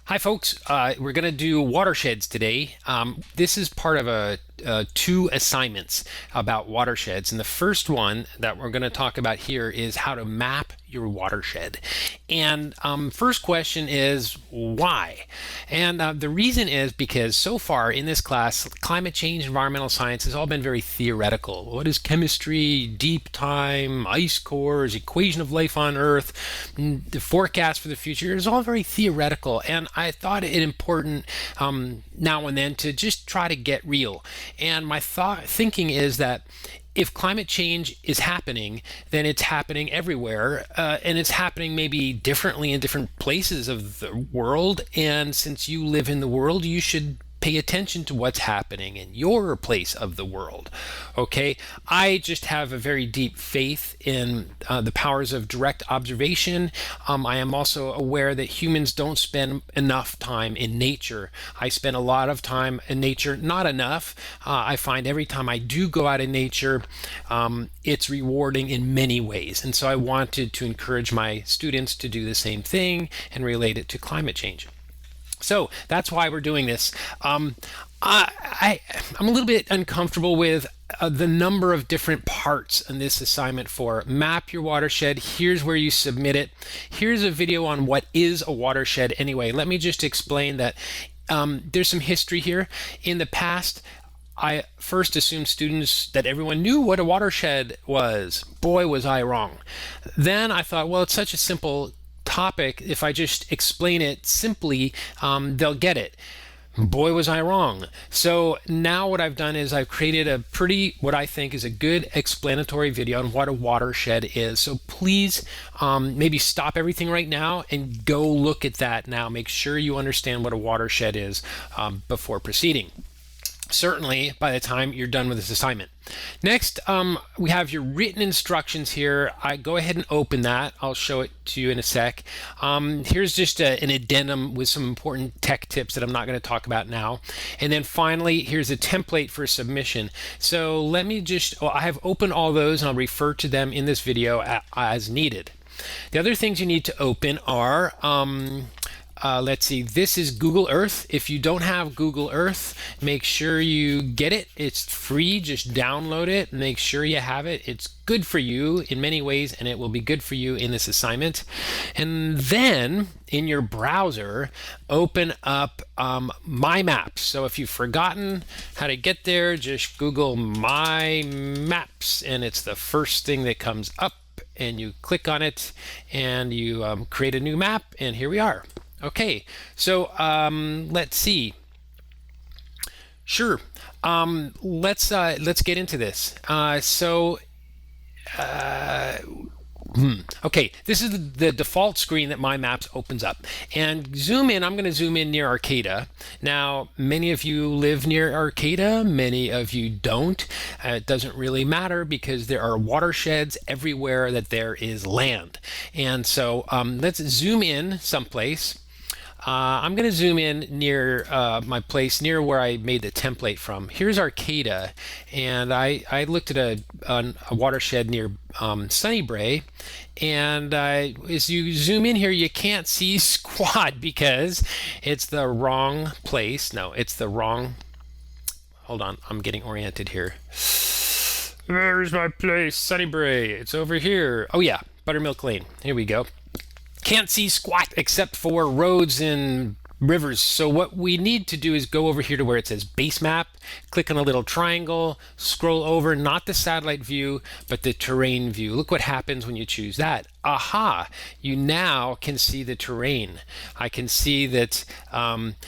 Hi, folks. We're going to do watersheds today. This is part of two assignments about watersheds. And the first one that we're going to talk about here is how to map your watershed. And first question is why? And the reason is because so far in this class, climate change, environmental science has all been very theoretical. What is chemistry, deep time, ice cores, equation of life on Earth, the forecast for the future is all very theoretical. And I thought it important now and then to just try to get real. And my thinking is that if climate change is happening, then it's happening everywhere, and it's happening maybe differently in different places of the world. And since you live in the world, you should pay attention to what's happening in your place of the world. Okay, I just have a very deep faith in the powers of direct observation. I am also aware that humans don't spend enough time in nature. I spend a lot of time in nature, not enough. I find every time I do go out in nature, it's rewarding in many ways. And so I wanted to encourage my students to do the same thing and relate it to climate change. So that's why we're doing this. I'm a little bit uncomfortable with the number of different parts in this assignment for map your watershed. Here's where you submit it. Here's a video on what is a watershed anyway. Let me just explain that there's some history here. In the past, I first assumed students that everyone knew what a watershed was. Boy, was I wrong. Then I thought, well, it's such a simple topic. If I just explain it simply, they'll get it. Boy, was I wrong. So now what I've done is I've created a what I think is a good explanatory video on what a watershed is. So please maybe stop everything right now and go look at that now. Make sure you understand what a watershed is before proceeding. Certainly by the time you're done with this assignment. Next, we have your written instructions here. I go ahead and open that. I'll show it to you in a sec. Here's just an addendum with some important tech tips that I'm not going to talk about now. And then finally, here's a template for submission. So let me I have opened all those and I'll refer to them in this video as needed. The other things you need to open are let's see, this is Google Earth. If you don't have Google Earth, make sure you get it. It's free. Just download it. Make sure you have it. It's good for you in many ways, and it will be good for you in this assignment. And then in your browser, open up My Maps. So if you've forgotten how to get there, just Google My Maps, and it's the first thing that comes up, and you click on it, and you create a new map, and here we are. Okay, so let's see. Sure, let's get into this. Okay, this is the default screen that My Maps opens up. And zoom in, I'm going to zoom in near Arcata. Now, many of you live near Arcata, many of you don't. It doesn't really matter because there are watersheds everywhere that there is land. And so let's zoom in someplace. I'm going to zoom in near my place, near where I made the template from. Here's Arcata, and I looked at a watershed near Sunnybray, and as you zoom in here, you can't see squat because it's the wrong place. No, it's the wrong. Hold on, I'm getting oriented here. Where's my place? Sunnybray. It's over here. Oh yeah, Buttermilk Lane. Here we go. Can't see squat except for roads and rivers. So what we need to do is go over here to where it says base map, click on a little triangle, scroll over, not the satellite view, but the terrain view. Look what happens when you choose that. Aha, you now can see the terrain. I can see that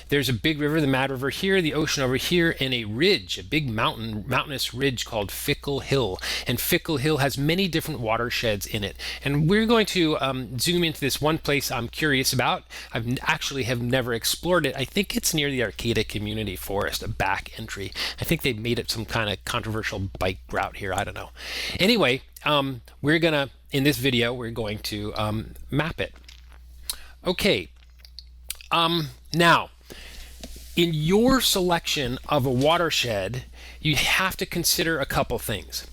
there's a big river, the Mad River here, the ocean over here, and a ridge, a big mountainous ridge called Fickle Hill. And Fickle Hill has many different watersheds in it. And we're going to zoom into this one place I'm curious about. Have never explored it. I think it's near the Arcata Community Forest, a back entry. I think they made it some kind of controversial bike route here. I don't know. Anyway, in this video, we're going to map it. Okay. Now, in your selection of a watershed, you have to consider a couple things.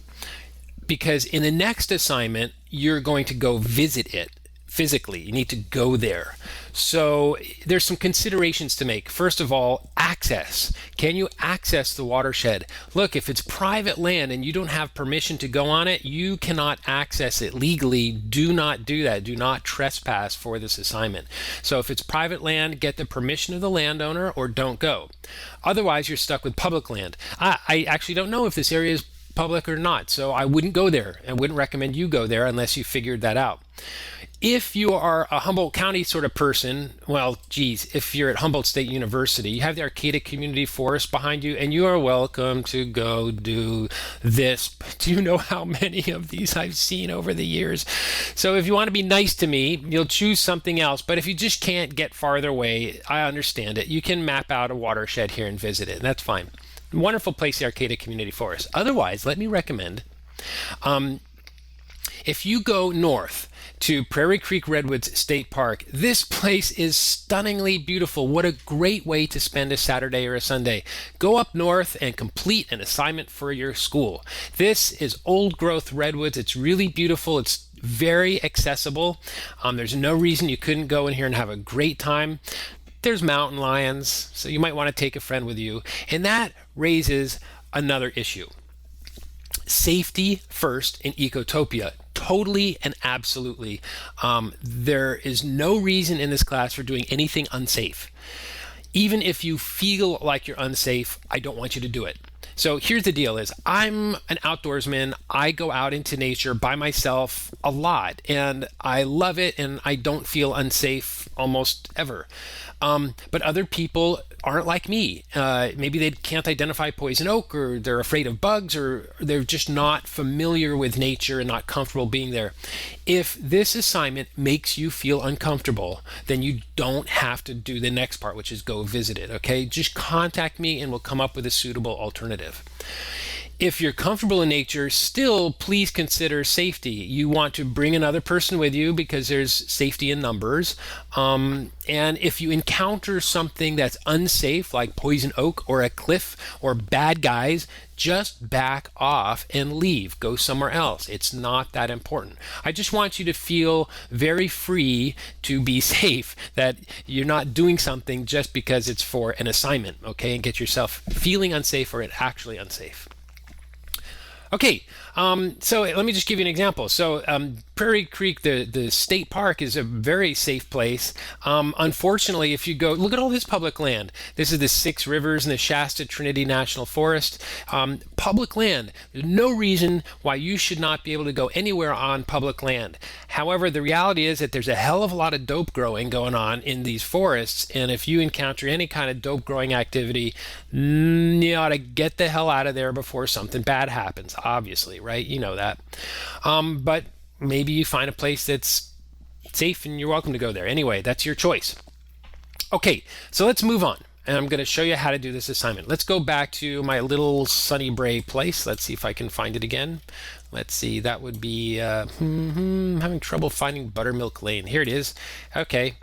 Because in the next assignment, you're going to go visit it physically. You need to go there. So there's some considerations to make. First of all, access. Can you access the watershed? Look, if it's private land and you don't have permission to go on it, you cannot access it legally. Do not do that. Do not trespass for this assignment. So if it's private land, get the permission of the landowner or don't go. Otherwise, you're stuck with public land. I actually don't know if this area is public or not, so I wouldn't go there. I wouldn't recommend you go there unless you figured that out. If you are a Humboldt County sort of person, well, geez, if you're at Humboldt State University, you have the Arcata Community Forest behind you, and you are welcome to go do this. But do you know how many of these I've seen over the years? So if you want to be nice to me, you'll choose something else. But if you just can't get farther away, I understand it. You can map out a watershed here and visit it, and that's fine. Wonderful place, the Arcata Community Forest. Otherwise, let me recommend, if you go north to Prairie Creek Redwoods State Park, this place is stunningly beautiful. What a great way to spend a Saturday or a Sunday. Go up north and complete an assignment for your school. This is old growth redwoods. It's really beautiful. It's very accessible. There's no reason you couldn't go in here and have a great time. There's mountain lions, so you might want to take a friend with you. And that raises another issue. Safety first in Ecotopia. Totally and absolutely. There is no reason in this class for doing anything unsafe. Even if you feel like you're unsafe, I don't want you to do it. So here's the deal is I'm an outdoorsman. I go out into nature by myself a lot and I love it and I don't feel unsafe almost ever. But other people aren't like me. Maybe they can't identify poison oak or they're afraid of bugs or they're just not familiar with nature and not comfortable being there. If this assignment makes you feel uncomfortable, then you don't have to do the next part, which is go visit it, okay? Just contact me and we'll come up with a suitable alternative. If you're comfortable in nature, still please consider safety. You want to bring another person with you because there's safety in numbers. And if you encounter something that's unsafe, like poison oak or a cliff or bad guys, just back off and leave. Go somewhere else. It's not that important. I just want you to feel very free to be safe, that you're not doing something just because it's for an assignment, okay? And get yourself feeling unsafe or it actually unsafe. Okay, so let me just give you an example. So Prairie Creek, the state park, is a very safe place. Unfortunately, if you go, look at all this public land. This is the Six Rivers and the Shasta Trinity National Forest. Public land. There's no reason why you should not be able to go anywhere on public land. However, the reality is that there's a hell of a lot of dope growing going on in these forests. And if you encounter any kind of dope growing activity, you ought to get the hell out of there before something bad happens, obviously, right? You know that. But maybe you find a place that's safe and you're welcome to go there. Anyway, that's your choice. Okay, so let's move on. And I'm going to show you how to do this assignment. Let's go back to my little Sunny Bray place. Let's see if I can find it again. Let's see, that would be, I'm having trouble finding Buttermilk Lane. Here it is. Okay,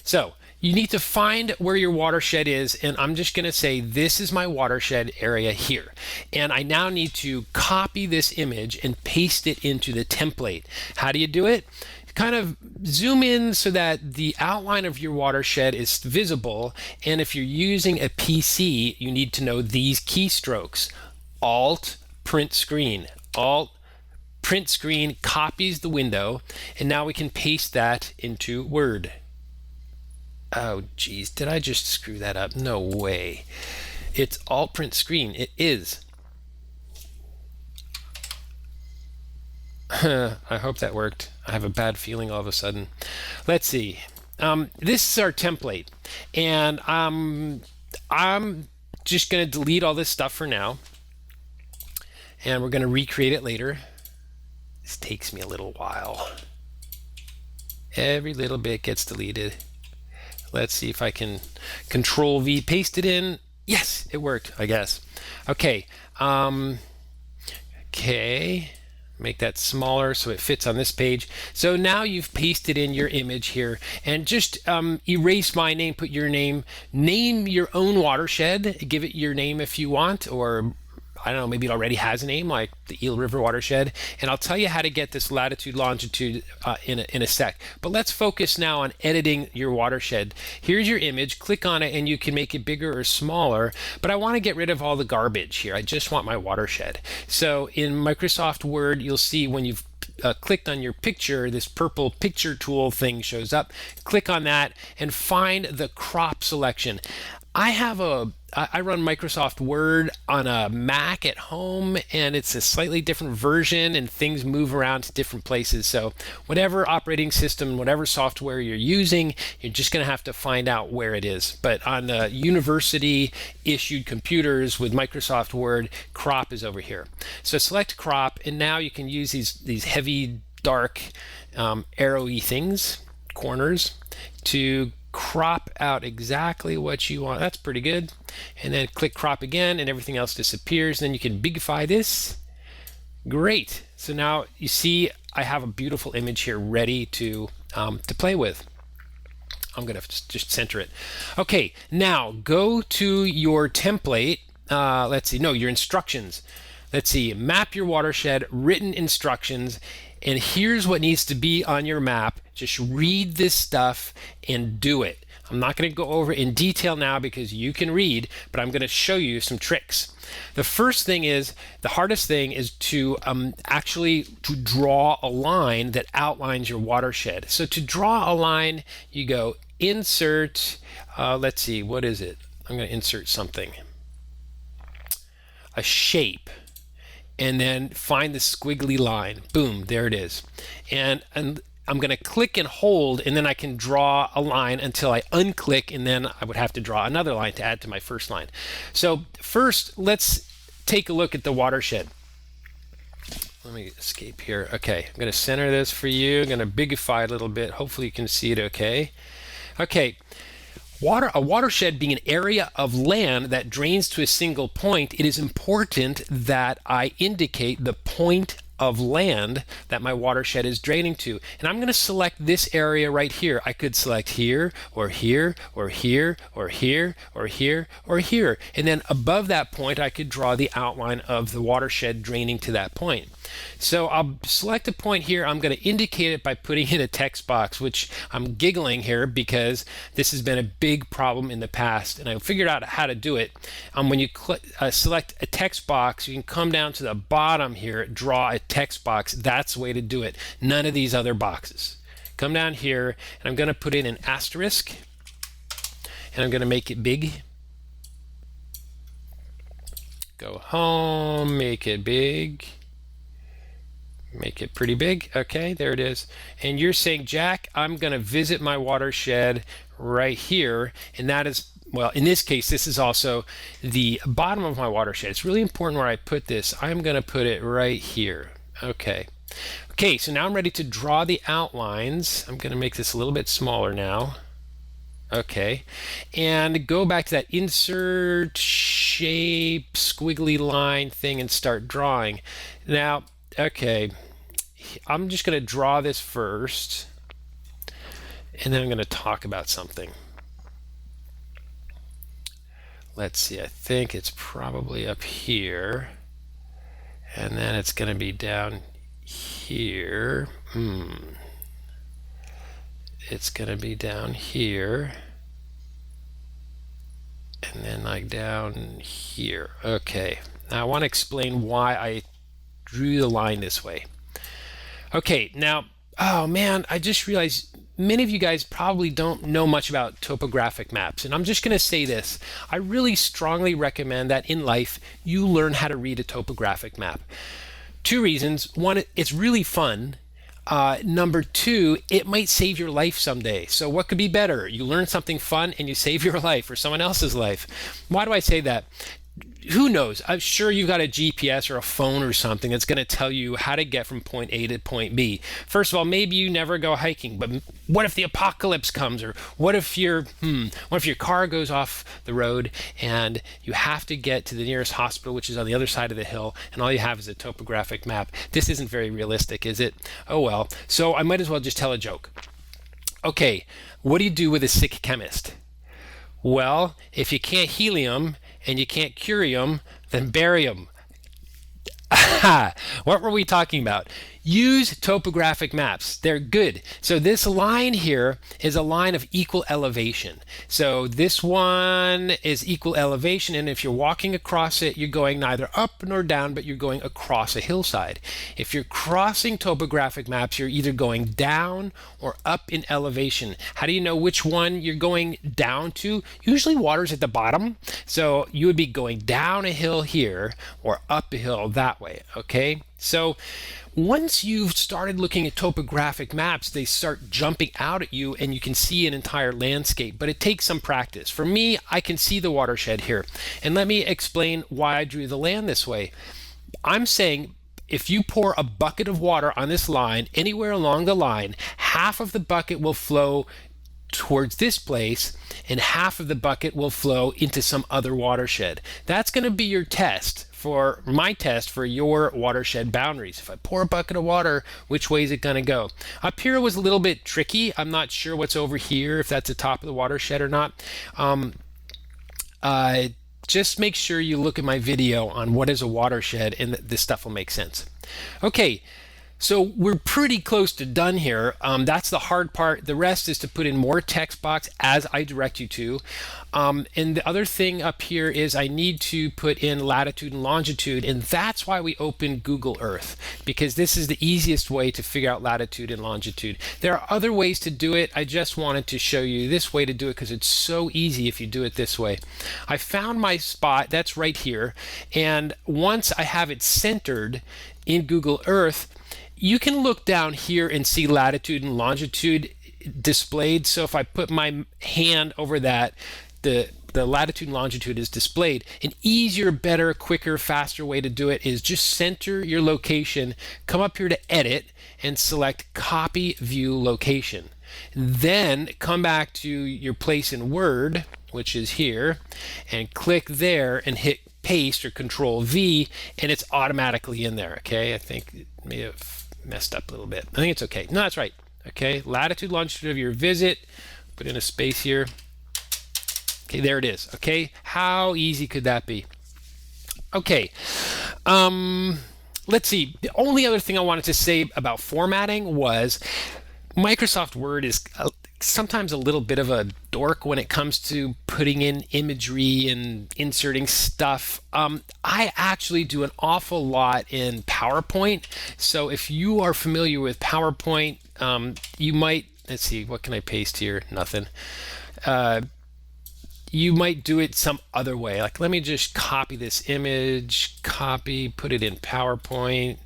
so you need to find where your watershed is, and I'm just going to say this is my watershed area here. And I now need to copy this image and paste it into the template. How do you do it? Kind of zoom in so that the outline of your watershed is visible, and if you're using a PC, you need to know these keystrokes. Alt, print screen. Alt, print screen copies the window, and now we can paste that into Word. Oh, geez, did I just screw that up? No way. It's Alt print screen. It is. I hope that worked. I have a bad feeling all of a sudden. Let's see. This is our template, and I'm just going to delete all this stuff for now, and we're going to recreate it later. This takes me a little while. Every little bit gets deleted. Let's see if I can Control V, paste it in. Yes, it worked, I guess. Okay. Okay. Make that smaller so it fits on this page. So now you've pasted in your image here, and just erase my name, put your name, name your own watershed, give it your name if you want, or I don't know, maybe it already has a name like the Eel River Watershed. And I'll tell you how to get this latitude, longitude in a sec. But let's focus now on editing your watershed. Here's your image, click on it and you can make it bigger or smaller, but I want to get rid of all the garbage here. I just want my watershed. So in Microsoft Word, you'll see when you've clicked on your picture, this purple picture tool thing shows up. Click on that and find the crop selection. I run Microsoft Word on a Mac at home, and it's a slightly different version, and things move around to different places. So whatever operating system, whatever software you're using, you're just going to have to find out where it is. But on the university issued computers with Microsoft Word, crop is over here. So select crop, and now you can use these heavy, dark, arrowy things, corners, to crop out exactly what you want. That's pretty good. And then click crop again and everything else disappears. Then you can bigify this. Great. So now you see I have a beautiful image here ready to play with. I'm going to just center it. Okay, now go to your template. Let's see, no, your instructions. Let's see, map your watershed, written instructions. And here's what needs to be on your map. Just read this stuff and do it. I'm not going to go over it in detail now because you can read, but I'm going to show you some tricks. The first thing is, the hardest thing is to actually draw a line that outlines your watershed. So to draw a line, you go insert, let's see, what is it? I'm going to insert something. A shape. And then find the squiggly line. Boom, there it is. And I'm going to click and hold, and then I can draw a line until I unclick, and then I would have to draw another line to add to my first line. So first, let's take a look at the watershed. Let me escape here. Okay, I'm going to center this for you. I'm going to bigify it a little bit. Hopefully you can see it okay. Okay. A watershed being an area of land that drains to a single point, it is important that I indicate the point of land that my watershed is draining to. And I'm going to select this area right here. I could select here, or here, or here, or here, or here, or here. And then above that point, I could draw the outline of the watershed draining to that point. So I'll select a point here. I'm going to indicate it by putting in a text box, which I'm giggling here because this has been a big problem in the past, and I figured out how to do it. When you select a text box, you can come down to the bottom here, draw a text box. That's the way to do it. None of these other boxes. Come down here, and I'm going to put in an asterisk, and I'm going to make it big. Go home, make it big. Make it pretty big. Okay, there it is. And you're saying, Jack, I'm going to visit my watershed right here. And that is, well, in this case, this is also the bottom of my watershed. It's really important where I put this. I'm going to put it right here. Okay. Okay, so now I'm ready to draw the outlines. I'm going to make this a little bit smaller now. Okay, and go back to that insert shape squiggly line thing and start drawing. Now, okay, I'm just going to draw this first, and then I'm going to talk about something. Let's see, I think it's probably up here, and then it's going to be down here. It's going to be down here, and then like down here. Okay, now I want to explain why I drew the line this way. Okay, now, oh man, I just realized many of you guys probably don't know much about topographic maps, and I'm just going to say this. I really strongly recommend that in life you learn how to read a topographic map. Two reasons. One, it's really fun. Number two, it might save your life someday. So what could be better? You learn something fun and you save your life or someone else's life. Why do I say that? Who knows? I'm sure you've got a GPS or a phone or something that's going to tell you how to get from point A to point B. First of all, maybe you never go hiking, but what if the apocalypse comes? Or what if your car goes off the road and you have to get to the nearest hospital, which is on the other side of the hill, and all you have is a topographic map? This isn't very realistic, is it? Oh well. So I might as well just tell a joke. Okay, what do you do with a sick chemist? Well, if you can't heal him and you can't cure him, then bury him. What were we talking about? Use topographic maps. They're good. So this line here is a line of equal elevation. So this one is equal elevation, and if you're walking across it, you're going neither up nor down, but you're going across a hillside. If you're crossing topographic maps, you're either going down or up in elevation. How do you know which one you're going down to? Usually water's at the bottom, so you would be going down a hill here or up a hill that way, okay? So once you've started looking at topographic maps, they start jumping out at you and you can see an entire landscape, but it takes some practice. For me, I can see the watershed here. And let me explain why I drew the land this way. I'm saying if you pour a bucket of water on this line, anywhere along the line, half of the bucket will flow towards this place and half of the bucket will flow into some other watershed. That's going to be your test for my test for your watershed boundaries. If I pour a bucket of water, which way is it going to go? Up here was a little bit tricky. I'm not sure what's over here, if that's the top of the watershed or not. Just make sure you look at my video on what is a watershed and this stuff will make sense. Okay. So we're pretty close to done here. That's the hard part. The rest is to put in more text box as I direct you to. And the other thing up here is I need to put in latitude and longitude, and that's why we opened Google Earth, because this is the easiest way to figure out latitude and longitude. There are other ways to do it. I just wanted to show you this way to do it because it's so easy if you do it this way. I found my spot, that's right here, and once I have it centered in Google Earth, you can look down here and see latitude and longitude displayed. So if I put my hand over that, the latitude and longitude is displayed. An easier, better, quicker, faster way to do it is just center your location, come up here to edit and select copy view location. Then come back to your place in Word, which is here, and click there and hit paste or Control V, and it's automatically in there. Okay, I think it may have messed up a little bit. I think it's okay. No, that's right. Okay, latitude, longitude of your visit. Put in a space here. Okay, there it is. Okay, how easy could that be? Okay, let's see. The only other thing I wanted to say about formatting was Microsoft Word is sometimes a little bit of a dork when it comes to putting in imagery and inserting stuff. I actually do an awful lot in PowerPoint. So if you are familiar with PowerPoint, you might, let's see, what can I paste here? Nothing. You might do it some other way. Like, let me just copy this image, copy, put it in PowerPoint.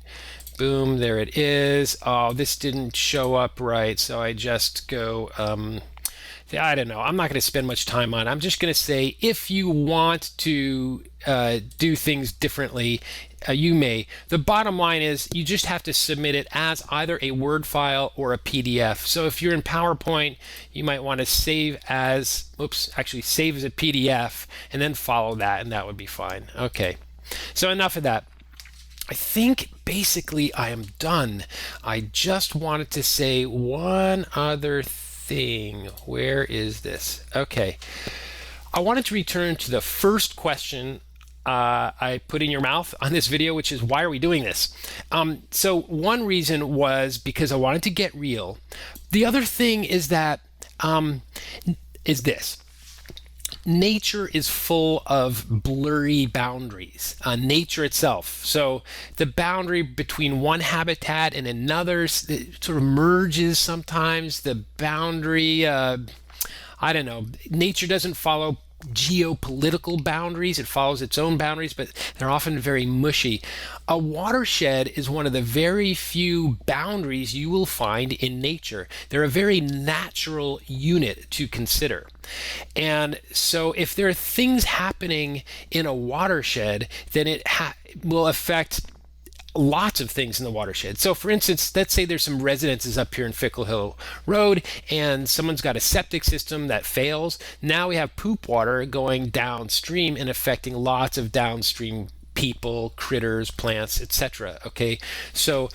Boom, there it is. Oh, this didn't show up right, so I just go, I don't know. I'm not going to spend much time on it. I'm just going to say if you want to do things differently, you may. The bottom line is you just have to submit it as either a Word file or a PDF. So if you're in PowerPoint, you might want to save as, save as a PDF and then follow that, and that would be fine. Okay, so enough of that. I think basically I am done. I just wanted to say one other thing. Where is this? Okay. I wanted to return to the first question I put in your mouth on this video, which is why are we doing this? So one reason was because I wanted to get real. The other thing is that is this. Nature is full of blurry boundaries, nature itself. So the boundary between one habitat and another it sort of merges sometimes. The boundary, I don't know, nature doesn't follow geopolitical boundaries. It follows its own boundaries, but they're often very mushy. A watershed is one of the very few boundaries you will find in nature. They're a very natural unit to consider. And so if there are things happening in a watershed, then it will affect lots of things in the watershed. So for instance, let's say there's some residences up here in Fickle Hill Road and someone's got a septic system that fails. Now we have poop water going downstream and affecting lots of downstream people, critters, plants, etc. Okay, so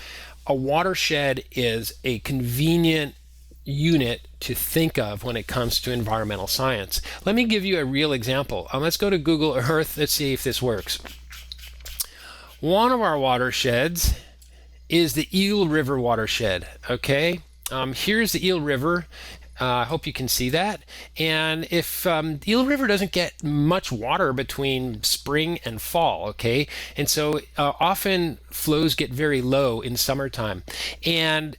a watershed is a convenient unit to think of when it comes to environmental science. Let me give you a real example. Let's go to Google Earth. Let's see if this works. One of our watersheds is the Eel River watershed. Okay, here's the Eel River. I hope you can see that. And if the Eel River doesn't get much water between spring and fall, okay, and so often flows get very low in summertime, and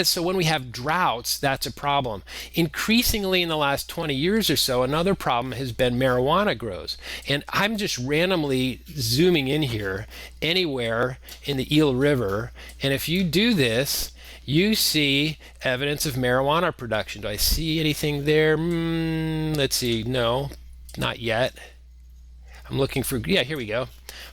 so when we have droughts, that's a problem. Increasingly in the last 20 years or so, another problem has been marijuana grows. And I'm just randomly zooming in here anywhere in the Eel River, and if you do this, you see evidence of marijuana production. Do I see anything there? Let's see. No, not yet. I'm looking for, yeah, here we go.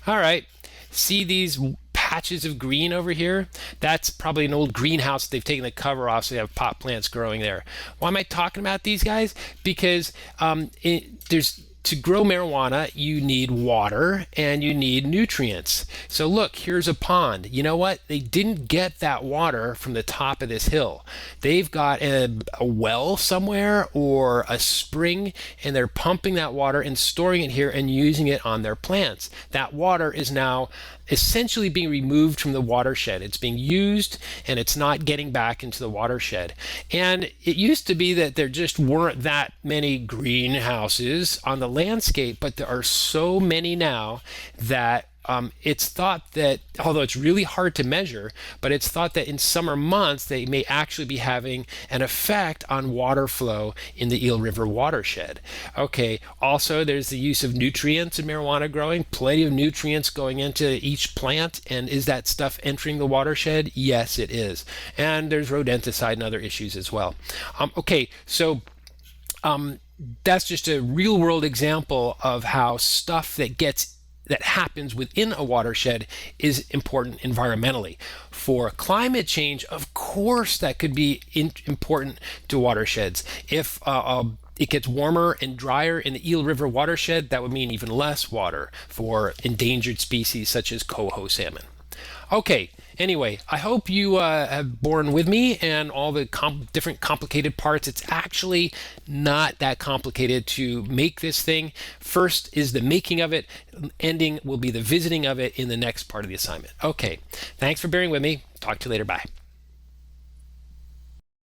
All right. See these patches of green over here? That's probably an old greenhouse. They've taken the cover off, so they have pot plants growing there. Why am I talking about these guys? Because to grow marijuana, you need water and you need nutrients. So look, here's a pond. You know what? They didn't get that water from the top of this hill. They've got a well somewhere or a spring, and they're pumping that water and storing it here and using it on their plants. That water is now essentially being removed from the watershed. It's being used and it's not getting back into the watershed. And it used to be that there just weren't that many greenhouses on the landscape, but there are so many now that it's thought that, although it's really hard to measure, but it's thought that in summer months they may actually be having an effect on water flow in the Eel River watershed. Okay, also there's the use of nutrients in marijuana growing, plenty of nutrients going into each plant, and is that stuff entering the watershed? Yes, it is. And there's rodenticide and other issues as well. Okay, so that's just a real world example of how stuff that happens within a watershed is important environmentally. For climate change, of course, that could be important to watersheds. If it gets warmer and drier in the Eel River watershed, that would mean even less water for endangered species such as coho salmon. Okay, anyway, I hope you have borne with me and all the different complicated parts. It's actually not that complicated to make this thing. First is the making of it. Ending will be the visiting of it in the next part of the assignment. Okay, thanks for bearing with me. Talk to you later. Bye.